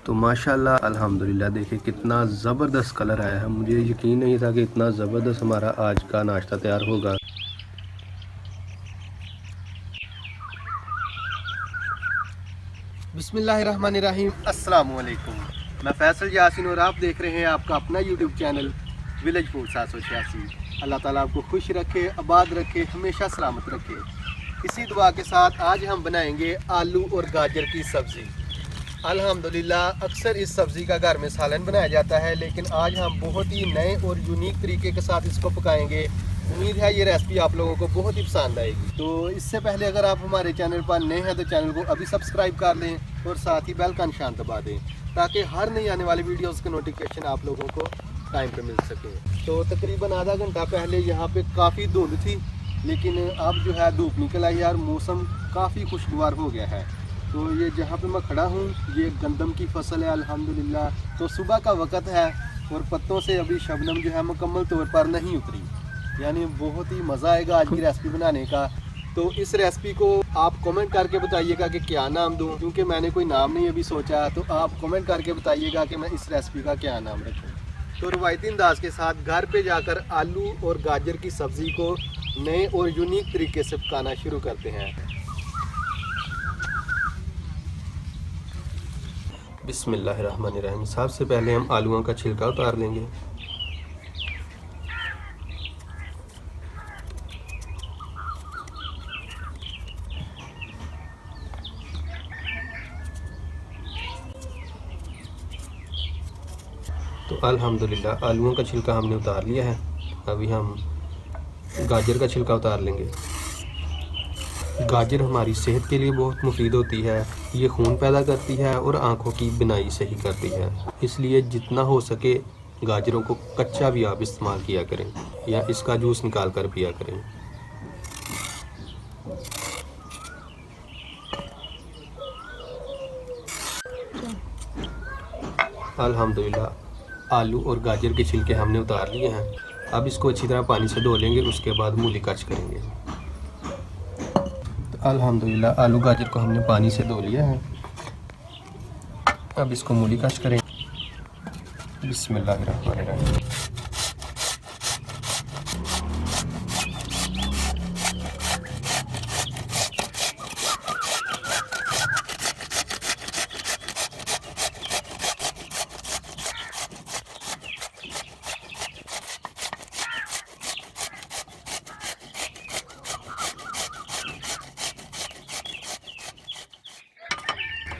तो माशाल्लाह अल्हम्दुलिल्लाह देखिए कितना ज़बरदस्त कलर आया है। मुझे यकीन नहीं था कि इतना ज़बरदस्त हमारा आज का नाश्ता तैयार होगा। बिस्मिल्लाहिर्रहमानिर्रहीम, अस्सलामु अलैकुम। मैं फैसल यासीन और आप देख रहे हैं आपका अपना यूट्यूब चैनल विलेज फूड 786। अल्लाह ताला आपको खुश रखे, आबाद रखे, हमेशा सलामत रखे। इसी दुआ के साथ आज हम बनाएंगे आलू और गाजर की सब्ज़ी। अल्हम्दुलिल्लाह अक्सर इस सब्ज़ी का घर में सालन बनाया जाता है, लेकिन आज हम बहुत ही नए और यूनिक तरीके के साथ इसको पकाएंगे। उम्मीद है ये रेसिपी आप लोगों को बहुत ही पसंद आएगी। तो इससे पहले अगर आप हमारे चैनल पर नए हैं तो चैनल को अभी सब्सक्राइब कर लें और साथ ही बेल का निशान दबा दें, ताकि हर नई आने वाली वीडियोस के नोटिफिकेशन आप लोगों को टाइम पे मिल सके। तो तकरीबन आधा घंटा पहले यहाँ पे काफ़ी धुंध थी, लेकिन अब जो है धूप निकल आई और मौसम काफ़ी खुशगवार हो गया है। तो ये जहाँ पे मैं खड़ा हूँ ये गंदम की फसल है अल्हम्दुलिल्लाह। तो सुबह का वक़्त है और पत्तों से अभी शबनम जो है मुकम्मल तौर पर नहीं उतरी, यानी बहुत ही मज़ा आएगा आज की रेसिपी बनाने का। तो इस रेसिपी को आप कमेंट करके बताइएगा कि क्या नाम दूं, क्योंकि मैंने कोई नाम नहीं अभी सोचा। तो आप कमेंट करके बताइएगा कि मैं इस रेसिपी का क्या नाम रखूं। तो रवायती अंदाज के साथ घर पे जाकर आलू और गाजर की सब्ज़ी को नए और यूनिक तरीके से पकाना शुरू करते हैं। बिस्मिल्लाहिर्रहमानिर्रहीम। सबसे पहले हम आलूओं का छिलका उतार लेंगे। तो अल्हम्दुलिल्लाह आलूओं का छिलका हमने उतार लिया है। अभी हम गाजर का छिलका उतार लेंगे। गाजर हमारी सेहत के लिए बहुत मुफीद होती है। ये खून पैदा करती है और आँखों की बिनाई सही करती है। इसलिए जितना हो सके गाजरों को कच्चा भी आप इस्तेमाल किया करें या इसका जूस निकाल कर पिया करें। अल्हम्दुलिल्लाह आलू और गाजर के छिलके हमने उतार लिए हैं। अब इसको अच्छी तरह पानी से धो लेंगे, उसके बाद मूली कच करेंगे। तो अल्हम्दुलिल्लाह आलू गाजर को हमने पानी से धो लिया है। अब इसको मूली कच करें। बिस्मिल्लाहिर्रहमानिर्रहीम।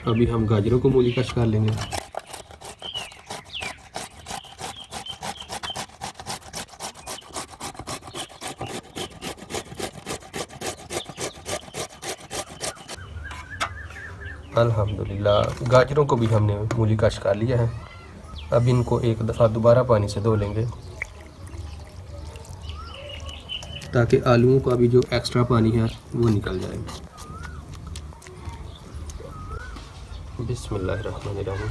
अभी हम गाजरों को मूली कच कर लेंगे। अल्हम्दुलिल्लाह गाजरों को भी हमने मूली कच कर लिया है। अब इनको एक दफ़ा दोबारा पानी से धो लेंगे, ताकि आलूओं का भी जो एक्स्ट्रा पानी है वो निकल जाए। बिस्मिल्लाहिर्रहमानिर्रहीम।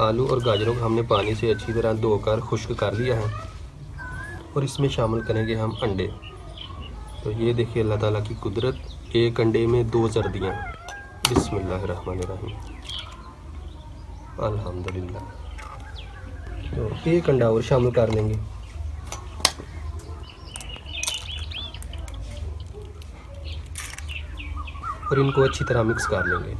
आलू और गाजरों को हमने पानी से अच्छी तरह धोकर खुश्क कर लिया है और इसमें शामिल करेंगे हम अंडे। तो ये देखिए अल्लाह ताला की कुदरत, एक अंडे में 2 जर्दियाँ। बिस्मिल्लाहिर्रहमानिर्रहीम। अल्हम्दुलिल्लाह। तो एक अंडा और शामिल कर लेंगे। और इनको अच्छी तरह मिक्स कर लेंगे।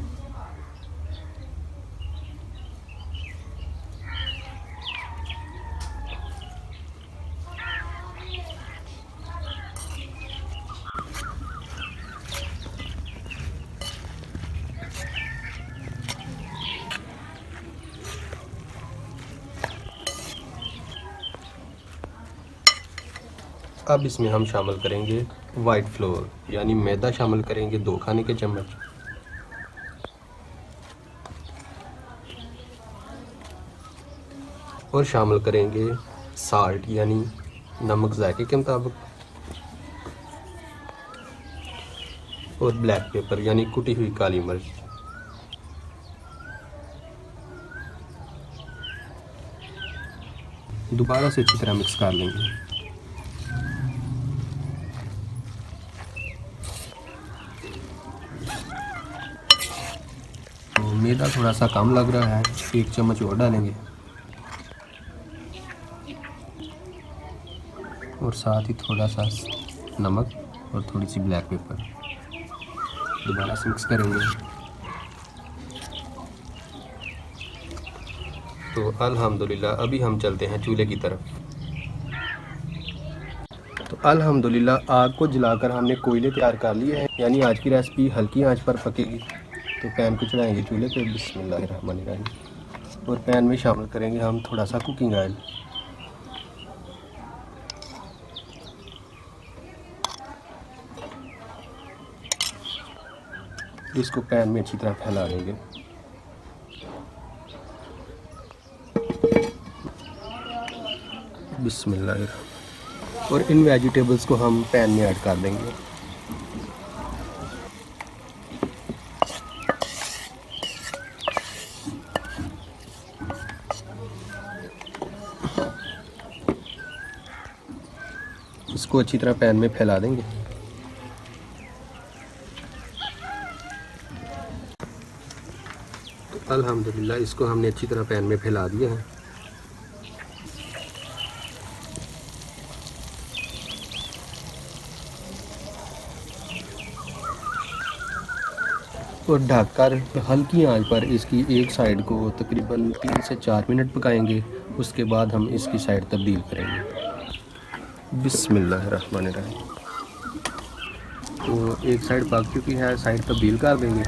अब इसमें हम शामिल करेंगे वाइट फ्लोर, यानी मैदा शामिल करेंगे 2 खाने के चम्मच। और शामिल करेंगे साल्ट, यानी नमक जायके के मुताबिक। और ब्लैक पेपर, यानी कुटी हुई काली मिर्च। दोबारा से अच्छी तरह मिक्स कर लेंगे। मैदा थोड़ा सा कम लग रहा है, 1 चम्मच और डालेंगे और साथ ही थोड़ा सा नमक और थोड़ी सी ब्लैक पेपर। दोबारा से मिक्स करेंगे। तो अल्हम्दुलिल्लाह अभी हम चलते हैं चूल्हे की तरफ। तो अल्हम्दुलिल्लाह आग को जलाकर हमने कोयले तैयार कर लिए हैं, यानी आज की रेसिपी हल्की आंच पर पकेगी। तो पैन को चढ़ाएंगे चूल्हे पे, बिस्मिल्लाहिर्रहमानिर्रहीम। और पैन में शामिल करेंगे हम थोड़ा सा कुकिंग ऑयल। इसको पैन में अच्छी तरह फैला देंगे। बिस्मिल्लाह। और इन वेजिटेबल्स को हम पैन में ऐड कर देंगे। इसको अच्छी तरह पैन में फैला देंगे। तो अल्हम्दुलिल्लाह इसको हमने अच्छी तरह पैन में फैला दिया है। और ढककर हल्की आंच पर इसकी एक साइड को तकरीबन 3 से 4 मिनट पकाएंगे। उसके बाद हम इसकी साइड तब्दील करेंगे। बिस्मिल्लाहिर्रहमानिर्रहीम। तो एक साइड पक चुकी है, साइड तब्दील कर देंगे।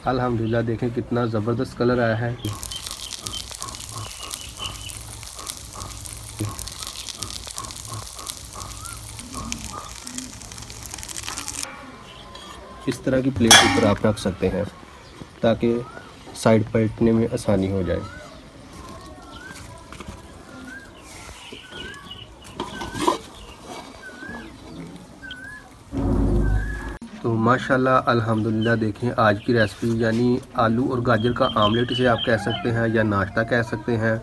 अल्हम्दुलिल्लाह देखें कितना ज़बरदस्त कलर आया है। इस तरह की प्लेट ऊपर आप रख सकते हैं ताकि साइड पलटने में आसानी हो जाए। तो माशाल्लाह अल्हम्दुलिल्लाह देखें आज की रेसिपी यानी आलू और गाजर का आमलेट इसे आप कह सकते हैं या नाश्ता कह सकते हैं,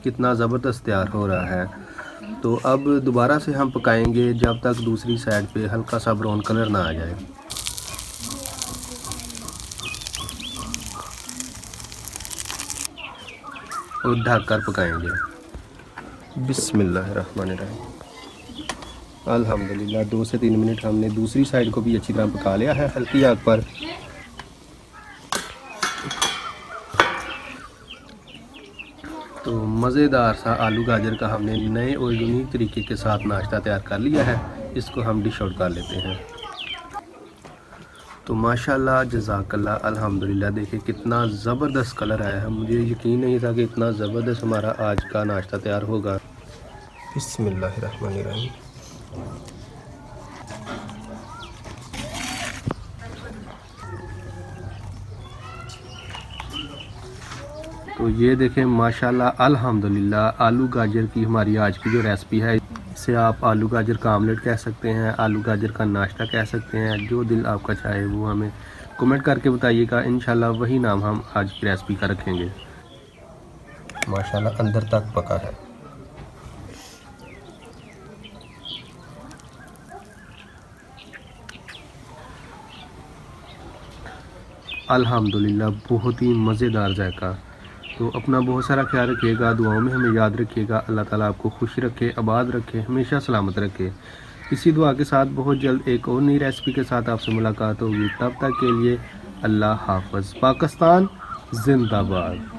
कितना ज़बरदस्त तैयार हो रहा है। तो अब दोबारा से हम पकाएंगे जब तक दूसरी साइड पे हल्का सा ब्राउन कलर ना आ जाए। और ढक कर पकाएंगे। बिस्मिल्लाहिर्रहमानिर्रहीम। अल्हम्दुलिल्लाह 2 से 3 मिनट हमने दूसरी साइड को भी अच्छी तरह पका लिया है हल्की आग पर। तो मज़ेदार सा आलू गाजर का हमने नए और यूनिक तरीके के साथ नाश्ता तैयार कर लिया है। इसको हम डिश आउट कर लेते हैं। तो माशाल्लाह जज़ाकल्लाह अल्हम्दुलिल्लाह देखिए कितना ज़बरदस्त कलर आया है। मुझे यकीन नहीं था कि इतना ज़बरदस्त हमारा आज का नाश्ता तैयार होगा। बिस्मिल्लाहिर्रहमानिर्रहीम। तो ये देखें माशाल्लाह अल्हम्दुलिल्लाह आलू गाजर की हमारी आज की जो रेसिपी है, इसे आप आलू गाजर का आमलेट कह सकते हैं, आलू गाजर का नाश्ता कह सकते हैं। जो दिल आपका चाहे वो हमें कमेंट करके बताइएगा। इंशाल्लाह वही नाम हम आज की रेसिपी का रखेंगे। माशाल्लाह अंदर तक पका है। अल्हम्दुलिल्लाह बहुत ही मज़ेदार जायका। तो अपना बहुत सारा ख्याल रखिएगा, दुआओं में हमें याद रखिएगा। अल्लाह ताला आपको खुश रखे, आबाद रखे, हमेशा सलामत रखे। इसी दुआ के साथ बहुत जल्द एक और नई रेसिपी के साथ आपसे मुलाकात होगी। तब तक के लिए अल्लाह हाफ़िज़। पाकिस्तान जिंदाबाद।